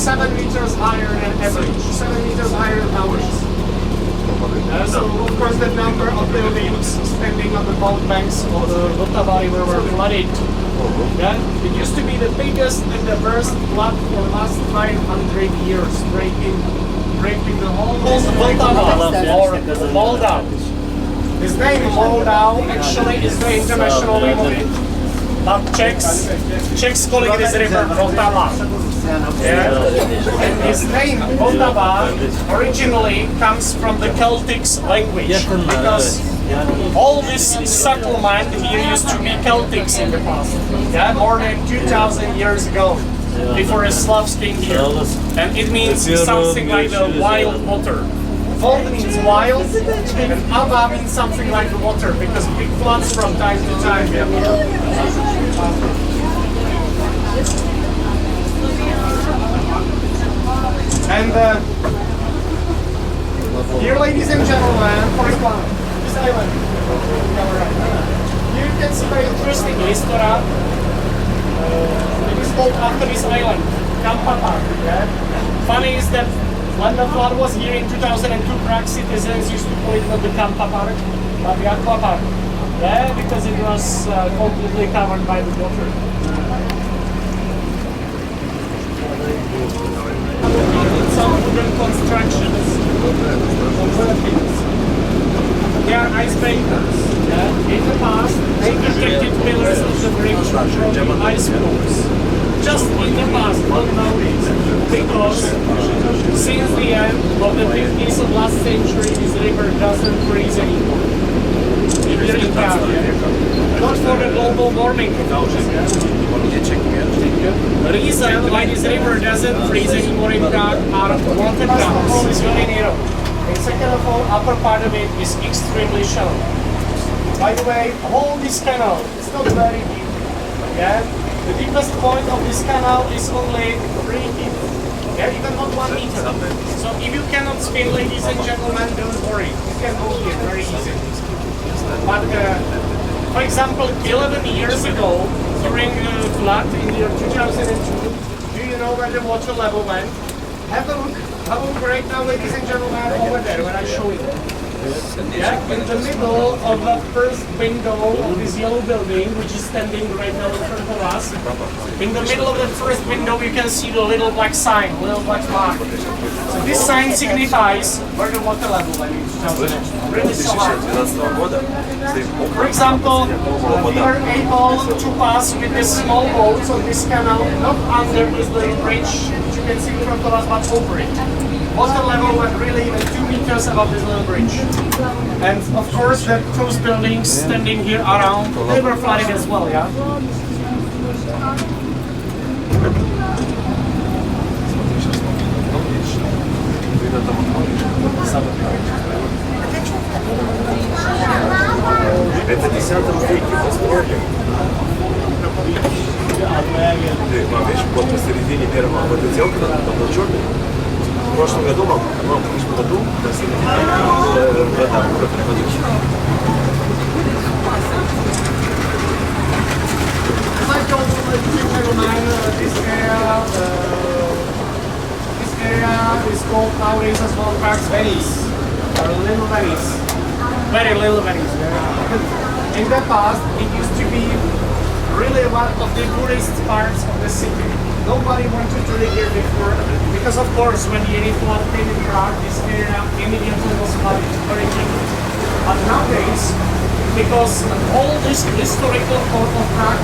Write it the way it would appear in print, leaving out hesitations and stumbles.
7 meters higher than average, 7 meters higher than nowadays. So of course the number of buildings standing on the both banks of the Vltava River were flooded. Yeah? It used to be the biggest and the worst flood for the last 900 years, breaking the whole Vltava or Moldau. His name Moldau actually is the international name of it. But Czechs call it this river Vltava. Yeah? And his name Vltava originally comes from the Celtic language because all this settlement here used to be Celtics in the past. Yeah, more than 2,000 years ago, before the Slavs came here. And it means something like the wild water. Vod means wild, and Ava means something like the water, because big floods from time to time. And here, ladies and gentlemen, for example, this island, you can see very interesting restaurant. It is called after this island, Kampata. Yeah? Funny is that when the flood was here in 2002, Prague citizens used to call it not the Kampa Park, but the Aqua Park. Yeah, because it was completely covered by the water. Some wooden constructions. They are icebreakers. Yeah? In the past, they protected pillars of the bridge from the ice floes. Just in the past, not nowadays. Because since the end of the 50s of last century, this river doesn't freeze anymore. Here in Prague. Not for the global warming. The reason why this river doesn't freeze anymore in Prague are water dams. It's very narrow. And second of all, upper part of it is extremely shallow. By the way, all this canal is not very deep. Yeah? The deepest point of this canal is only 3 feet. Yeah, even not 1 meter. So if you cannot swim, ladies and gentlemen, don't worry. You can go here very easily. But for example, 11 years ago, during the flood in the year 2002, do you know where the water level went? Have a look right now, ladies and gentlemen, over there when I show you. Yeah, in the middle of the first window of this yellow building, which is standing right now in front of us, in the middle of the first window you can see the little black sign, little black mark. So this sign signifies where the water level went in 2002. Really so hard. For example, we are able to pass with the small boats on this canal, not under this little bridge, which you can see in front of us, but over it. Water level went really even 2 meters above this little bridge. And of course, those buildings standing here around, they were flooded as well, yeah? Это 10 веке построили. Видишь, вот посередине первого вот эти окна, там был черный. В прошлом году, в прошлом году, посередине вода приходит. This area is called nowadays as well Prague's Venice, or Little Venice. Very little Venice. In the past, it used to be really one of the tourist parts of the city. Nobody wanted to live here before, because of course when the Nehri flood came in Prague, this area immediately was flooded very quickly. But nowadays, because all this historical part of Prague